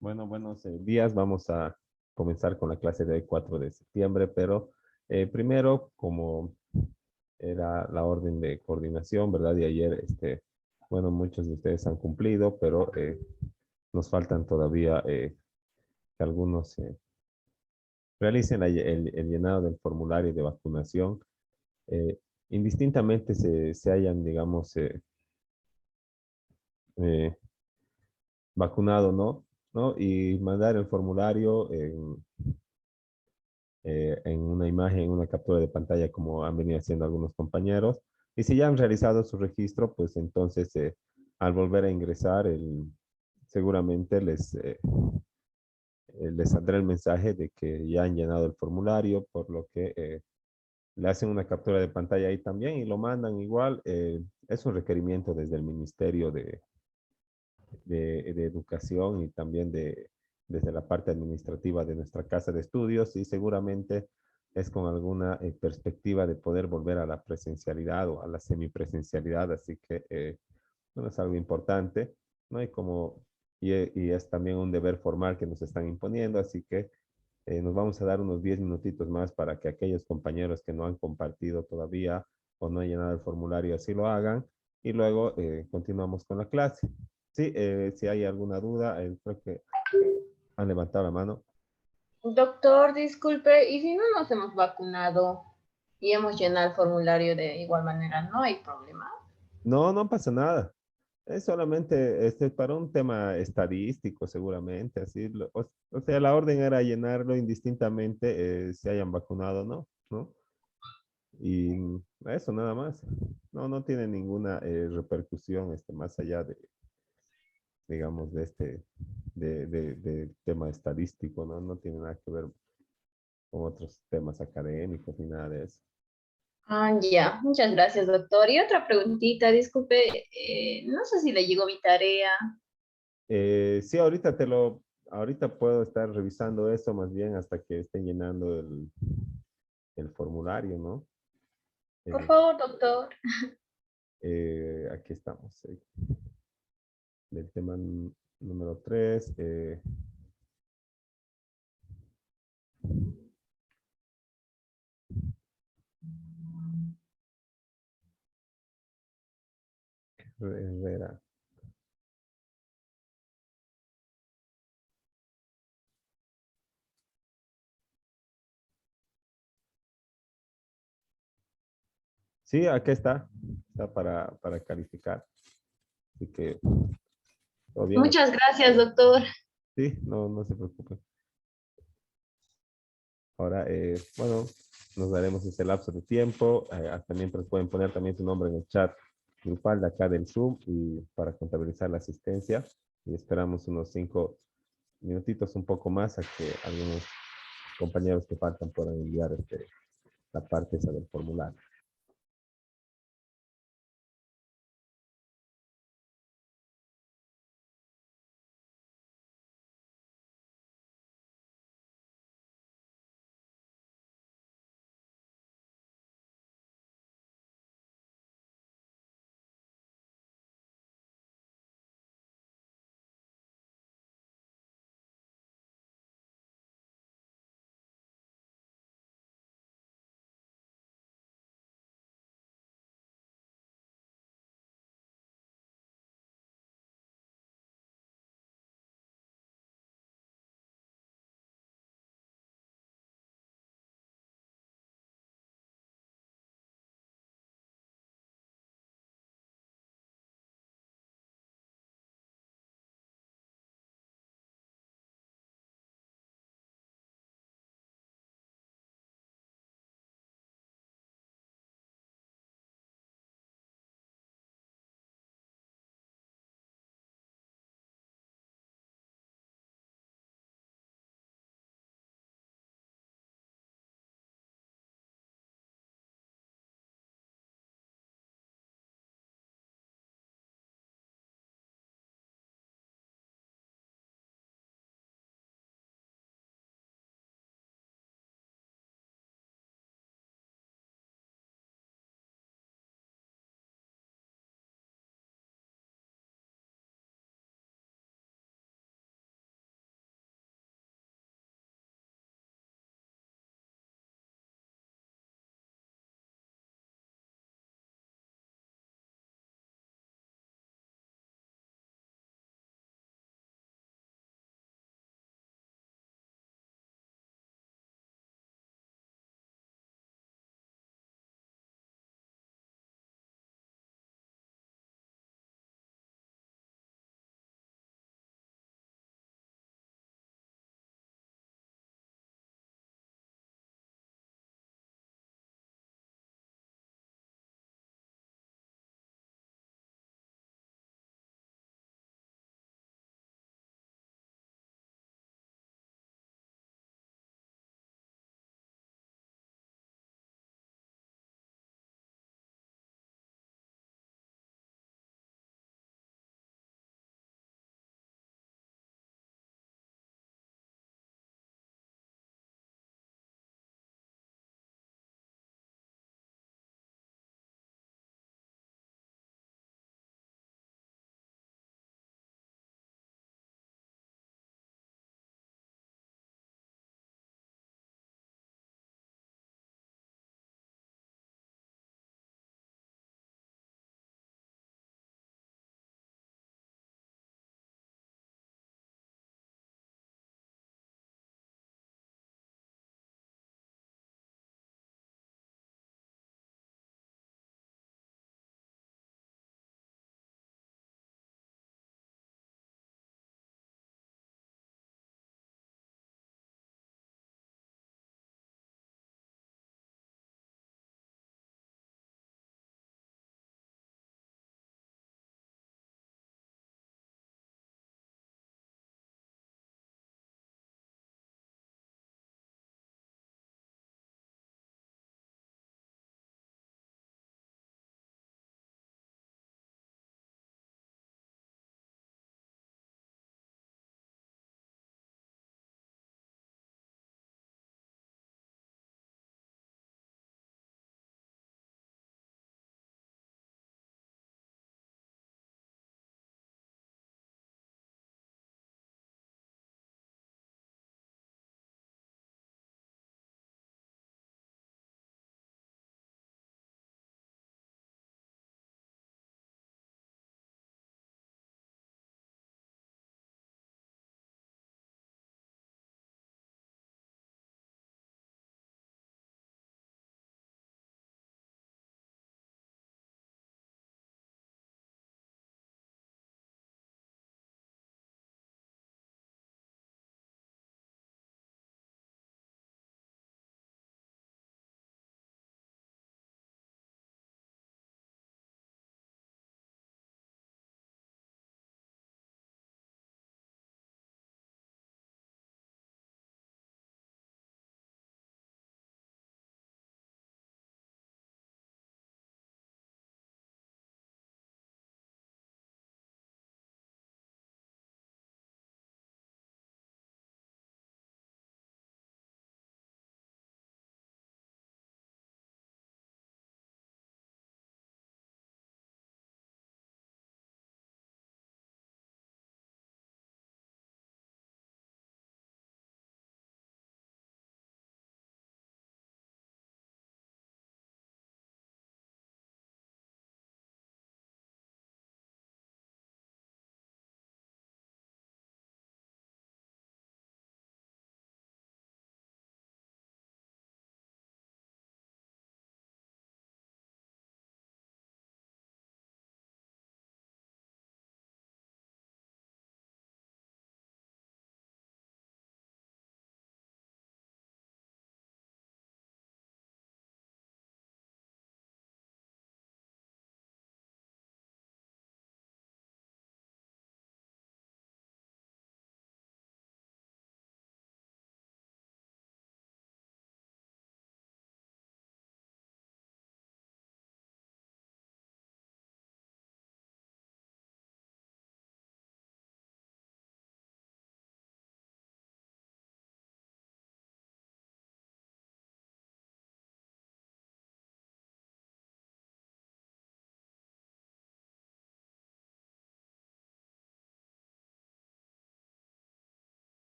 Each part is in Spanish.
Buenos días. Vamos a comenzar con la clase de 4 de septiembre, pero primero, como era la orden de coordinación, ¿verdad? Y ayer, bueno, muchos de ustedes han cumplido, pero nos faltan todavía que algunos realicen el llenado del formulario de vacunación, eh, indistintamente se hayan, digamos, eh, vacunado, ¿no? ¿No? Y mandar el formulario en una imagen, en una captura de pantalla, como han venido haciendo algunos compañeros. Y si ya han realizado su registro, pues entonces al volver a ingresar, seguramente les saldrá el mensaje de que ya han llenado el formulario, por lo que le hacen una captura de pantalla ahí también y lo mandan igual. Es un requerimiento desde el Ministerio de Educación y también desde la parte administrativa de nuestra casa de estudios, y seguramente es con alguna perspectiva de poder volver a la presencialidad o a la semipresencialidad, así que bueno, es algo importante, ¿no? Y es también un deber formal que nos están imponiendo, así que nos vamos a dar unos 10 minutitos más para que aquellos compañeros que no han compartido todavía o no han llenado el formulario así lo hagan, y luego continuamos con la clase. Sí, si hay alguna duda, creo que han levantado la mano. Doctor, disculpe, ¿y si no nos hemos vacunado y hemos llenado el formulario de igual manera, no hay problema? No, no pasa nada. Es solamente para un tema estadístico, seguramente. Así, o sea, la orden era llenarlo indistintamente se hayan vacunado o no, ¿no? Y eso nada más. No, no tiene ninguna repercusión más allá de, digamos, del tema estadístico, ¿no? No tiene nada que ver con otros temas académicos ni nada de eso. Ah, ya, muchas gracias, doctor. Y otra preguntita, disculpe, no sé si le llegó mi tarea. Sí, ahorita puedo estar revisando eso más bien hasta que estén llenando el formulario, ¿no? Por Eh, favor, doctor. Aquí estamos, del tema número 3. Herrera. Sí, aquí está para calificar. Así que, todo bien. Muchas gracias, doctor. Sí, no, no se preocupe. Ahora, bueno, nos daremos ese lapso de tiempo. Hasta mientras pueden poner también su nombre en el chat grupal de acá del Zoom y para contabilizar la asistencia. Y esperamos unos 5 minutitos, un poco más, a que algunos compañeros que faltan puedan enviar la parte esa del formulario.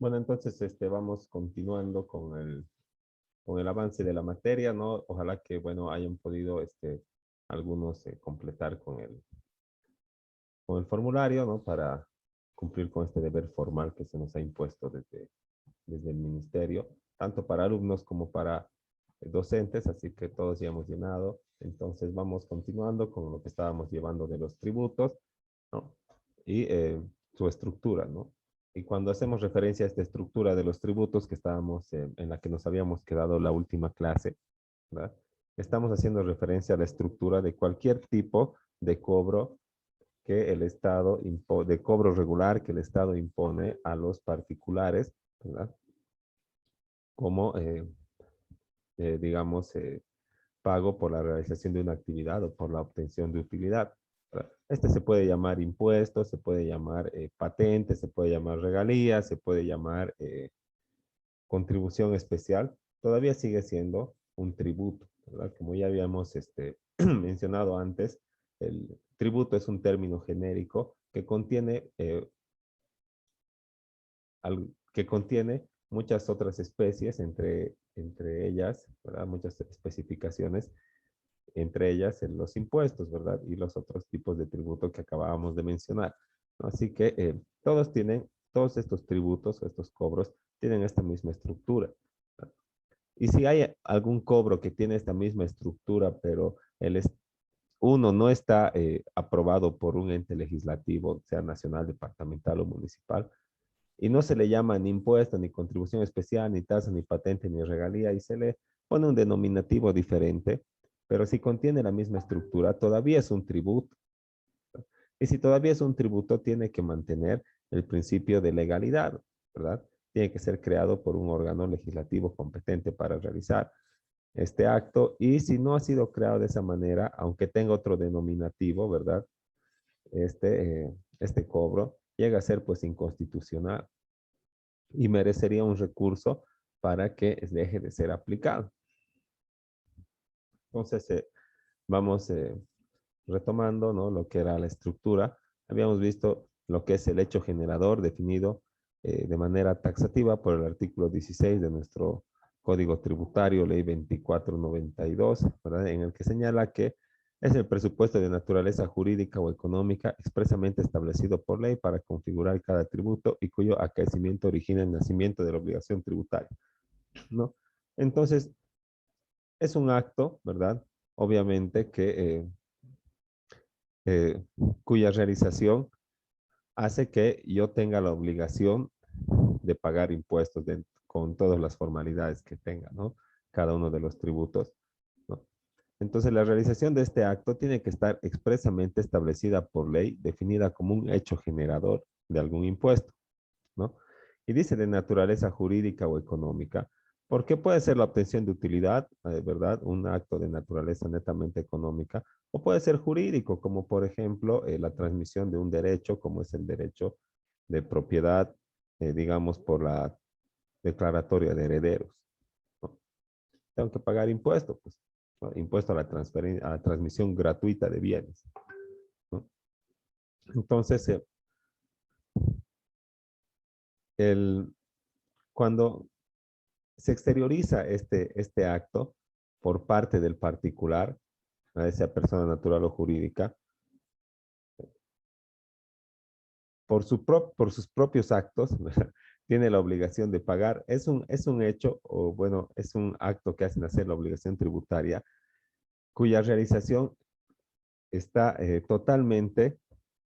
Bueno, entonces vamos continuando con el avance de la materia, ¿no? Ojalá que, bueno, hayan podido algunos completar con el formulario, ¿no? Para cumplir con este deber formal que se nos ha impuesto desde el ministerio, tanto para alumnos como para docentes, así que todos ya hemos llenado. Entonces vamos continuando con lo que estábamos llevando de los tributos, ¿no? Y su estructura, ¿no? Y cuando hacemos referencia a esta estructura de los tributos que estábamos, en la que nos habíamos quedado la última clase, ¿verdad? Estamos haciendo referencia a la estructura de cualquier tipo de cobro que el Estado de cobro regular que el Estado impone a los particulares, ¿verdad? Como, digamos, pago por la realización de una actividad o por la obtención de utilidad, ¿verdad? Este se puede llamar impuesto, se puede llamar patente, se puede llamar regalía, se puede llamar contribución especial. Todavía sigue siendo un tributo, ¿verdad? Como ya habíamos mencionado antes, el tributo es un término genérico que contiene muchas otras especies, entre ellas, ¿verdad? Muchas especificaciones, entre ellas los impuestos, ¿verdad? Y los otros tipos de tributo que acabábamos de mencionar, ¿no? Así que todos estos tributos o estos cobros tienen esta misma estructura, ¿verdad? Y si hay algún cobro que tiene esta misma estructura, pero uno no está aprobado por un ente legislativo, sea nacional, departamental o municipal, y no se le llama ni impuesto, ni contribución especial, ni tasa, ni patente, ni regalía, y se le pone un denominativo diferente, pero si contiene la misma estructura, todavía es un tributo. Y si todavía es un tributo, tiene que mantener el principio de legalidad, ¿verdad? Tiene que ser creado por un órgano legislativo competente para realizar este acto, y si no ha sido creado de esa manera, aunque tenga otro denominativo, ¿verdad? Este cobro llega a ser pues inconstitucional y merecería un recurso para que deje de ser aplicado. Entonces, vamos retomando, ¿no? Lo que era la estructura. Habíamos visto lo que es el hecho generador definido de manera taxativa por el artículo 16 de nuestro Código Tributario, Ley 2492, ¿verdad? En el que señala que es el presupuesto de naturaleza jurídica o económica expresamente establecido por ley para configurar cada tributo y cuyo acaecimiento origina el nacimiento de la obligación tributaria, ¿no? Entonces, es un acto, ¿verdad? Obviamente eh, cuya realización hace que yo tenga la obligación de pagar impuestos con todas las formalidades que tenga, ¿no? Cada uno de los tributos, ¿no? Entonces, la realización de este acto tiene que estar expresamente establecida por ley, definida como un hecho generador de algún impuesto, ¿no? Y dice de naturaleza jurídica o económica, porque puede ser la obtención de utilidad, ¿verdad? Un acto de naturaleza netamente económica, o puede ser jurídico, como por ejemplo la transmisión de un derecho, como es el derecho de propiedad, digamos, por la declaratoria de herederos, ¿no? Tengo que pagar impuestos, pues, ¿no? Impuesto a a la transmisión gratuita de bienes, ¿no? Entonces, el, cuando se exterioriza este acto por parte del particular, a esa persona natural o jurídica, por sus propios actos, tiene la obligación de pagar. Es un hecho, o bueno, es un acto que hace nacer la obligación tributaria, cuya realización está totalmente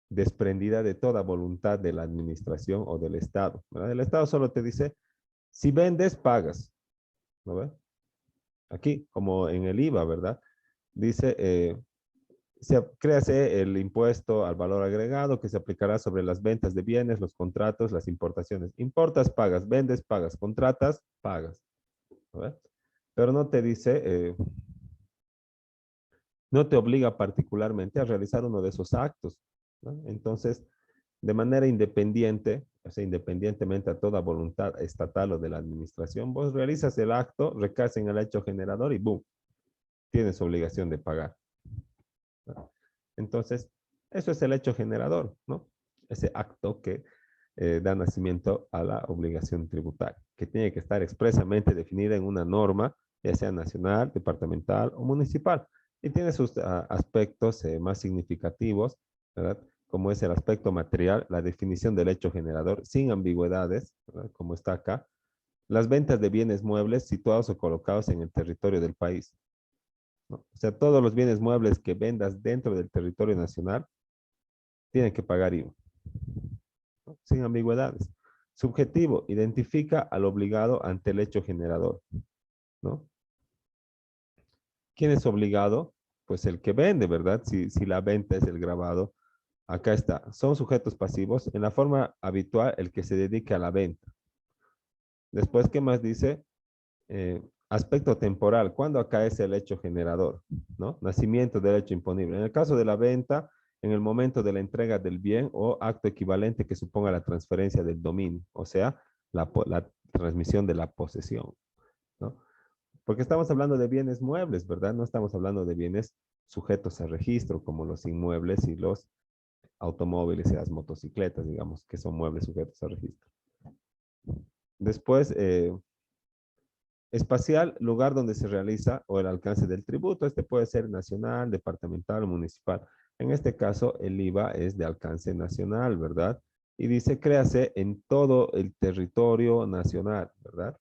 desprendida de toda voluntad de la administración o del Estado, ¿verdad? El Estado solo te dice, si vendes, pagas, ¿no? Aquí, como en el IVA, ¿verdad? Dice, créase el impuesto al valor agregado que se aplicará sobre las ventas de bienes, los contratos, las importaciones. Importas, pagas, vendes, pagas, contratas, pagas, ¿no? Pero no te dice, no te obliga particularmente a realizar uno de esos actos, ¿no? Entonces, de manera independiente, o sea, independientemente a toda voluntad estatal o de la administración, vos realizas el acto, recaes en el hecho generador y ¡boom! Tienes obligación de pagar, ¿no? Entonces, eso es el hecho generador, ¿no? Ese acto que da nacimiento a la obligación tributaria, que tiene que estar expresamente definida en una norma, ya sea nacional, departamental o municipal. Y tiene sus aspectos más significativos, ¿verdad? Como es el aspecto material, la definición del hecho generador sin ambigüedades, ¿verdad? Como está acá. Las ventas de bienes muebles situados o colocados en el territorio del país, ¿no? O sea, todos los bienes muebles que vendas dentro del territorio nacional tienen que pagar IVA, ¿no? Sin ambigüedades. Subjetivo, identifica al obligado ante el hecho generador, ¿no? ¿Quién es obligado? Pues el que vende, ¿verdad? Si la venta es el grabado. Acá está. Son sujetos pasivos. En la forma habitual, el que se dedica a la venta. Después, ¿qué más dice? Aspecto temporal. ¿Cuándo acaece el hecho generador? ¿No? Nacimiento del hecho imponible. En el caso de la venta, en el momento de la entrega del bien o acto equivalente que suponga la transferencia del dominio, o sea, la transmisión de la posesión, ¿no? Porque estamos hablando de bienes muebles, ¿verdad? No estamos hablando de bienes sujetos a registro, como los inmuebles y los automóviles y las motocicletas, digamos, que son muebles sujetos a registro. Después, espacial, lugar donde se realiza o el alcance del tributo. Este puede ser nacional, departamental o municipal. En este caso, el IVA es de alcance nacional, ¿verdad? Y dice, créase en todo el territorio nacional, ¿verdad?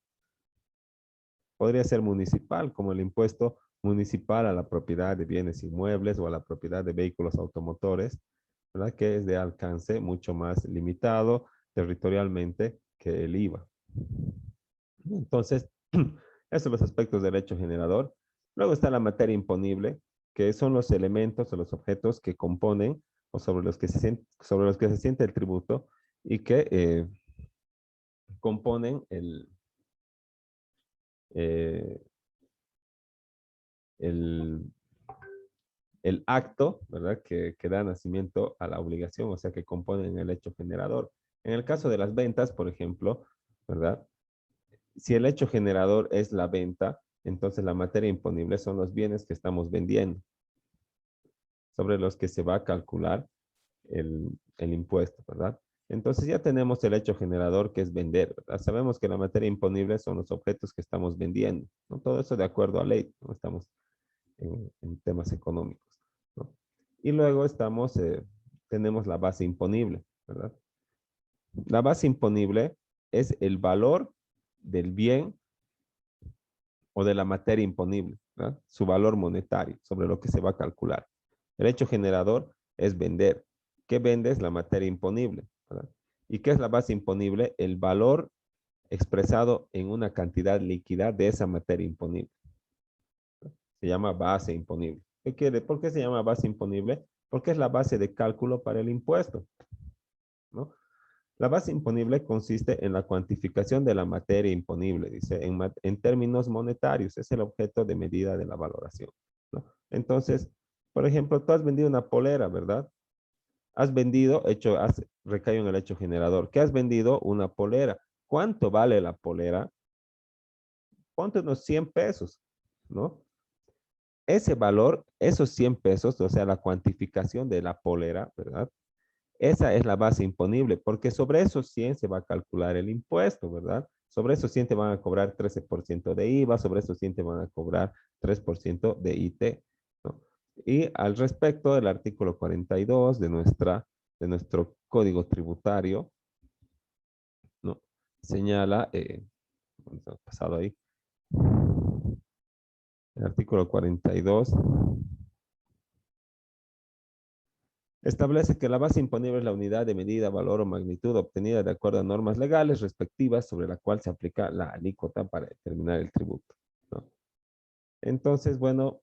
Podría ser municipal, como el impuesto municipal a la propiedad de bienes inmuebles o a la propiedad de vehículos automotores, ¿verdad? Que es de alcance mucho más limitado territorialmente que el IVA. Entonces, esos son los aspectos del hecho generador. Luego está la materia imponible, que son los elementos o los objetos que componen o sobre los que se siente el tributo y que componen eh, el, el acto, ¿verdad? Que da nacimiento a la obligación, o sea, que componen el hecho generador. En el caso de las ventas, por ejemplo, ¿verdad? Si el hecho generador es la venta, entonces la materia imponible son los bienes que estamos vendiendo, sobre los que se va a calcular el impuesto, ¿verdad? Entonces ya tenemos el hecho generador que es vender, ¿verdad? Sabemos que la materia imponible son los objetos que estamos vendiendo, ¿no? Todo eso de acuerdo a ley, no estamos en temas económicos, ¿no? Y luego tenemos la base imponible, ¿verdad? La base imponible es el valor del bien o de la materia imponible, ¿verdad? Su valor monetario, sobre lo que se va a calcular. El hecho generador es vender. ¿Qué vendes? La materia imponible, ¿verdad? ¿Y qué es la base imponible? El valor expresado en una cantidad líquida de esa materia imponible. Se llama base imponible. ¿Qué quiere? ¿Por qué se llama base imponible? Porque es la base de cálculo para el impuesto, ¿no? La base imponible consiste en la cuantificación de la materia imponible, dice, en términos monetarios. Es el objeto de medida de la valoración, ¿no? Entonces, por ejemplo, tú has vendido una polera, ¿verdad? Has vendido, recaído en el hecho generador. ¿Qué has vendido? Una polera. ¿Cuánto vale la polera? Ponte unos 100 pesos, ¿no? Ese valor, esos 100 pesos, o sea, la cuantificación de la polera, ¿verdad? Esa es la base imponible, porque sobre esos 100 se va a calcular el impuesto, ¿verdad? Sobre esos 100 te van a cobrar 13% de IVA, sobre esos 100 te van a cobrar 3% de IT, ¿no? Y al respecto del artículo 42 de nuestro código tributario, ¿no? Señala, pasado ahí, el artículo 42 establece que la base imponible es la unidad de medida, valor o magnitud obtenida de acuerdo a normas legales respectivas sobre la cual se aplica la alícuota para determinar el tributo, ¿no? Entonces, bueno,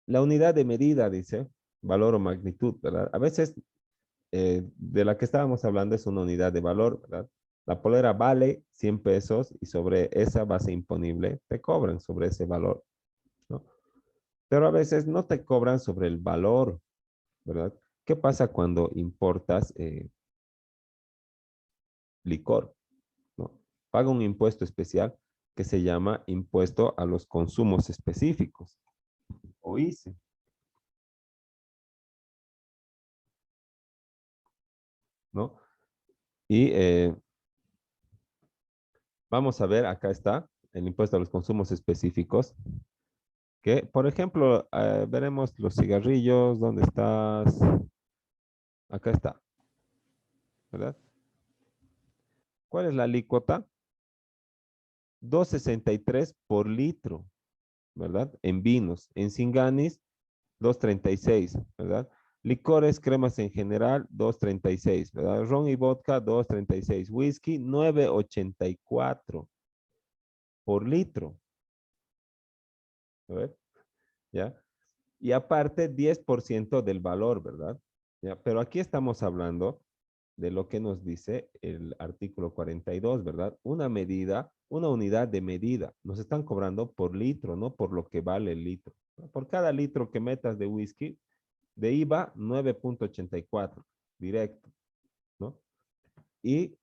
la unidad de medida, dice, valor o magnitud, ¿verdad? A veces de la que estábamos hablando es una unidad de valor, ¿verdad? La polera vale 100 pesos y sobre esa base imponible te cobran sobre ese valor, ¿no? Pero a veces no te cobran sobre el valor, ¿verdad? ¿Qué pasa cuando importas licor, ¿no? Paga un impuesto especial que se llama impuesto a los consumos específicos, o ICE, ¿no? Y vamos a ver, acá está, el impuesto a los consumos específicos. Que, por ejemplo, veremos los cigarrillos, ¿dónde estás? Acá está, ¿verdad? ¿Cuál es la alícuota? 2.63 por litro, ¿verdad? En vinos. En Singanis, 2.36, ¿verdad? Licores, cremas en general, 2.36, ¿verdad? Ron y vodka, 2.36. Whisky, 9.84 por litro. A ver, ¿ya? Y aparte, 10% del valor, ¿verdad? ¿Ya? Pero aquí estamos hablando de lo que nos dice el artículo 42, ¿verdad? Una medida, una unidad de medida. Nos están cobrando por litro, no por lo que vale el litro. Por cada litro que metas de whisky, de IVA, 9.84, directo, ¿no? Y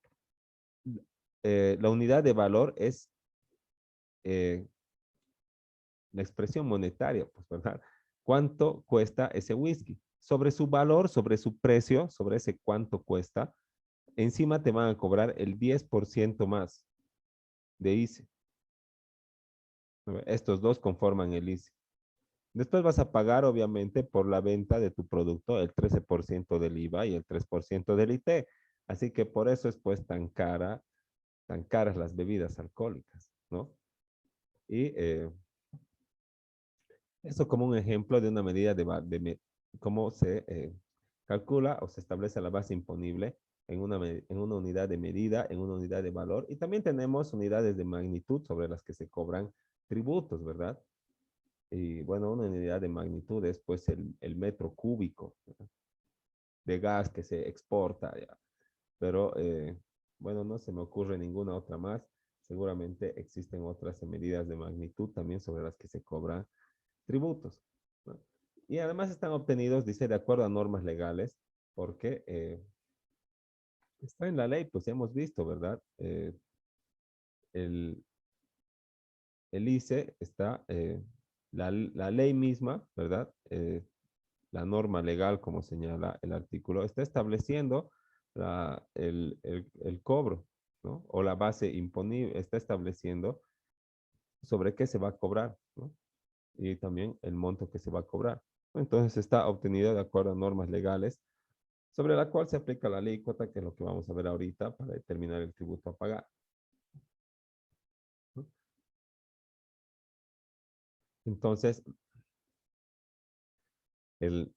la unidad de valor es eh, la expresión monetaria, pues, ¿verdad? ¿Cuánto cuesta ese whisky? Sobre su valor, sobre su precio, sobre ese cuánto cuesta, encima te van a cobrar el 10% más de ICE. Estos dos conforman el ICE. Después vas a pagar, obviamente, por la venta de tu producto el 13% del IVA y el 3% del IT. Así que por eso es pues tan caras las bebidas alcohólicas, ¿no? Y eso como un ejemplo de una medida de cómo se calcula o se establece la base imponible en una unidad de medida, en una unidad de valor. Y también tenemos unidades de magnitud sobre las que se cobran tributos, ¿verdad? Y bueno, una unidad de magnitud es pues el metro cúbico, ¿verdad? De gas que se exporta, ¿ya? Pero bueno, no se me ocurre ninguna otra más. Seguramente existen otras medidas de magnitud también sobre las que se cobran tributos, ¿no? Y además están obtenidos, dice, de acuerdo a normas legales, porque está en la ley, pues hemos visto, ¿verdad? El, el ICE está, la ley misma, ¿verdad? La norma legal, como señala el artículo, está estableciendo el cobro, ¿no? O la base imponible, está estableciendo sobre qué se va a cobrar, ¿no? Y también el monto que se va a cobrar. Entonces está obtenido de acuerdo a normas legales sobre la cual se aplica la alícuota, que es lo que vamos a ver ahorita para determinar el tributo a pagar, ¿no? Entonces, el,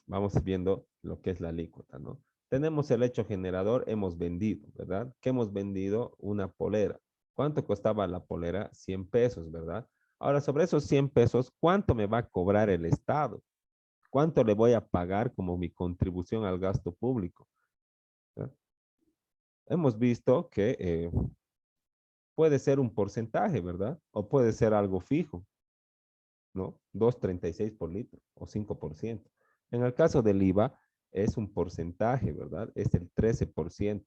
vamos viendo lo que es la alícuota, ¿no? Tenemos el hecho generador, hemos vendido, ¿verdad? ¿Qué hemos vendido? Una polera. ¿Cuánto costaba la polera? 100 pesos, ¿verdad? Ahora, sobre esos 100 pesos, ¿cuánto me va a cobrar el Estado? ¿Cuánto le voy a pagar como mi contribución al gasto público? ¿verdad? Hemos visto que puede ser un porcentaje, ¿verdad? O puede ser algo fijo, ¿no? 2.36 por litro o 5%. En el caso del IVA, es un porcentaje, ¿verdad? Es el 13%.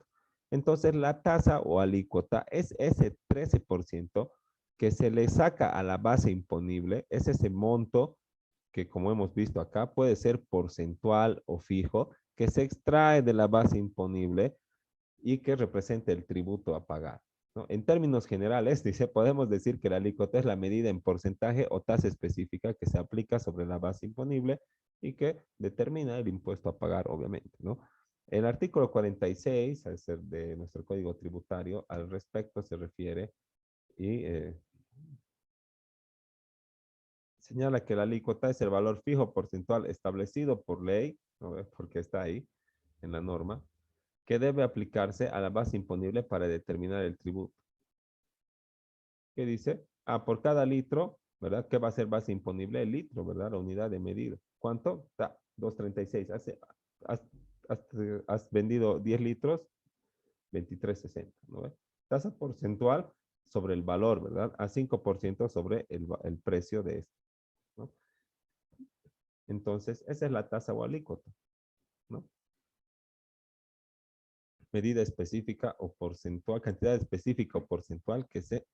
Entonces, la tasa o alícuota es ese 13% que se le saca a la base imponible, es ese monto que, como hemos visto acá, puede ser porcentual o fijo, que se extrae de la base imponible y que representa el tributo a pagar, ¿no? En términos generales, dice, podemos decir que la alícuota es la medida en porcentaje o tasa específica que se aplica sobre la base imponible y que determina el impuesto a pagar, obviamente, ¿no? El artículo 46, al ser de nuestro Código Tributario, al respecto se refiere y señala que la alícuota es el valor fijo porcentual establecido por ley, ¿no? Porque está ahí en la norma, que debe aplicarse a la base imponible para determinar el tributo. ¿Qué dice? Ah, por cada litro, ¿verdad? ¿Qué va a ser base imponible? El litro, ¿verdad? La unidad de medida. ¿Cuánto? Está 2.36. Has, has, has vendido 10 litros, 23.60, ¿no ve? Tasa porcentual sobre el valor, ¿verdad? A 5% sobre el precio de esto, ¿no? Entonces, esa es la tasa o alícuota, ¿no? Medida específica o porcentual, cantidad específica o porcentual que se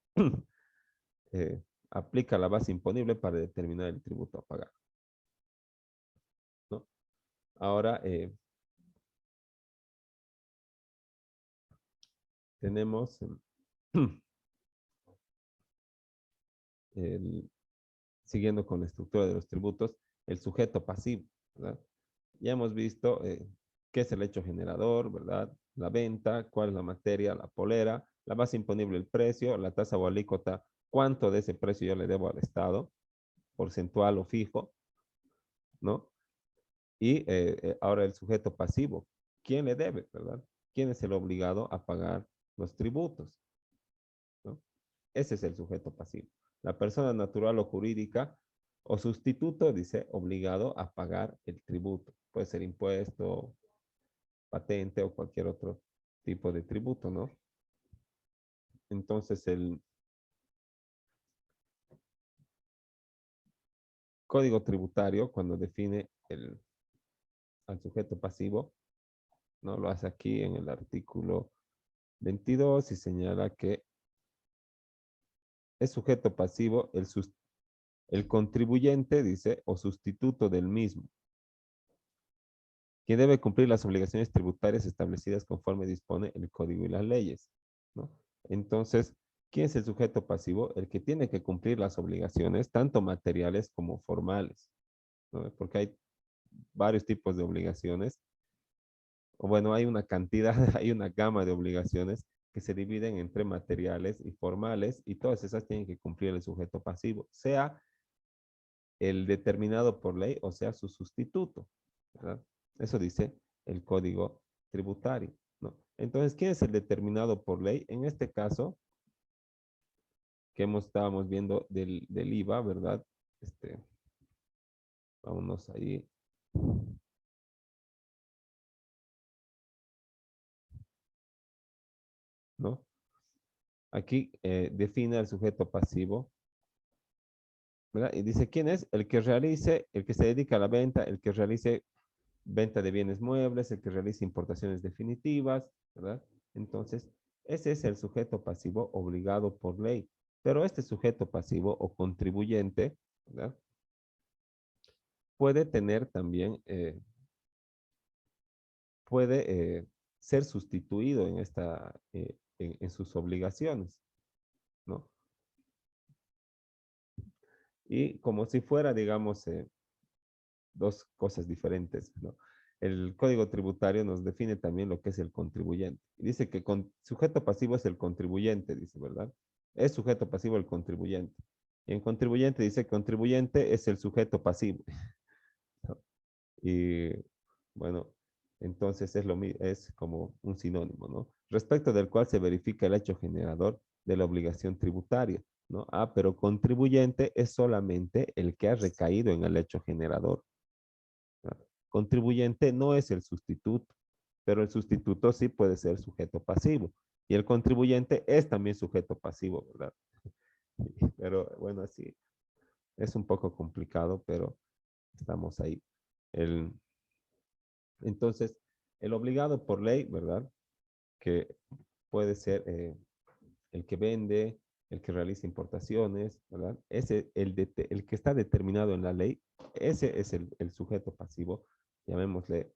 aplica la base imponible para determinar el tributo a pagar, ¿no? Ahora, tenemos el, siguiendo con la estructura de los tributos, el sujeto pasivo, ¿verdad? Ya hemos visto qué es el hecho generador, ¿verdad? La venta, cuál es la materia, la polera, la base imponible, el precio, la tasa o alícuota, cuánto de ese precio yo le debo al Estado, porcentual o fijo, ¿no? Y ahora el sujeto pasivo, ¿quién le debe, verdad? ¿Quién es el obligado a pagar los tributos? ¿No? Ese es el sujeto pasivo. La persona natural o jurídica o sustituto dice obligado a pagar el tributo. Puede ser impuesto, patente o cualquier otro tipo de tributo, ¿no? Entonces el código tributario, cuando define al sujeto pasivo, ¿no? Lo hace aquí en el artículo 22 y señala que es sujeto pasivo el contribuyente, dice, o sustituto del mismo, quien debe cumplir las obligaciones tributarias establecidas conforme dispone el código y las leyes, ¿no? Entonces, ¿quién es el sujeto pasivo? El que tiene que cumplir las obligaciones, tanto materiales como formales, ¿no? Porque hay varios tipos de obligaciones, o bueno, hay una cantidad, hay una gama de obligaciones que se dividen entre materiales y formales, y todas esas tienen que cumplir el sujeto pasivo, sea el determinado por ley o sea su sustituto, ¿verdad? Eso dice el código tributario, ¿no? Entonces, ¿quién es el determinado por ley? En este caso, que estábamos viendo del IVA, ¿verdad? Vámonos ahí. ¿No? Aquí define al sujeto pasivo, ¿verdad? Y dice, ¿quién es? El que realice, el que se dedica a la venta, el que realice venta de bienes muebles, el que realice importaciones definitivas, ¿verdad? Entonces, ese es el sujeto pasivo obligado por ley. Pero este sujeto pasivo o contribuyente, ¿verdad? Puede tener también, puede ser sustituido en sus obligaciones, ¿no? Y como si fuera, digamos, dos cosas diferentes, ¿no? El código tributario nos define también lo que es el contribuyente. Dice que sujeto pasivo es el contribuyente, dice, ¿verdad? Es sujeto pasivo el contribuyente. Y en contribuyente dice contribuyente es el sujeto pasivo. ¿No? Y bueno, entonces es como un sinónimo, ¿no? Respecto del cual se verifica el hecho generador de la obligación tributaria, ¿no? Ah, pero contribuyente es solamente el que ha recaído en el hecho generador. ¿No? Contribuyente no es el sustituto, pero el sustituto sí puede ser sujeto pasivo. Y el contribuyente es también sujeto pasivo, ¿verdad? Pero bueno, así es un poco complicado, pero estamos ahí. El, entonces, el obligado por ley, ¿verdad? Que puede ser el que vende, el que realiza importaciones, ¿verdad? Ese, el que está determinado en la ley, ese es el sujeto pasivo, llamémosle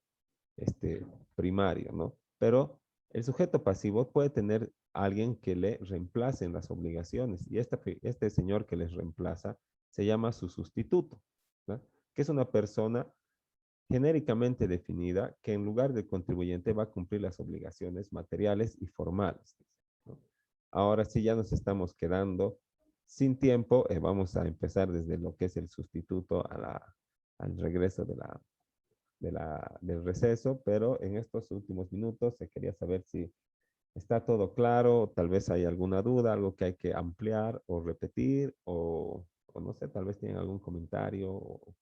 primario, ¿no? Pero el sujeto pasivo puede tener a alguien que le reemplace en las obligaciones y este señor que les reemplaza se llama su sustituto, ¿no? Que es una persona genéricamente definida que en lugar del contribuyente va a cumplir las obligaciones materiales y formales, ¿no? Ahora sí ya nos estamos quedando sin tiempo, vamos a empezar desde lo que es el sustituto al regreso del receso, pero en estos últimos minutos se quería saber si está todo claro, tal vez hay alguna duda, algo que hay que ampliar o repetir, o no sé, tal vez tienen algún comentario o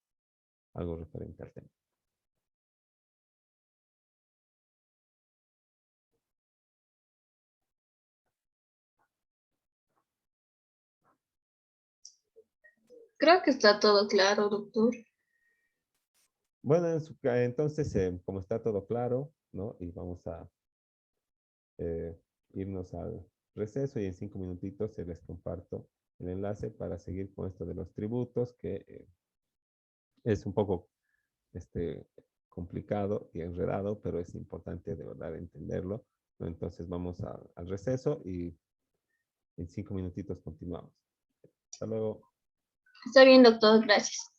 algo referente al tema. Creo que está todo claro, doctor. Bueno, entonces, como está todo claro, ¿no? Y vamos a eh, irnos al receso y en 5 minutitos se les comparto el enlace para seguir con esto de los tributos, que es un poco complicado y enredado, pero es importante de verdad entenderlo. ¿no? Entonces vamos al receso y en 5 minutitos continuamos. Hasta luego. Está bien, doctor, gracias.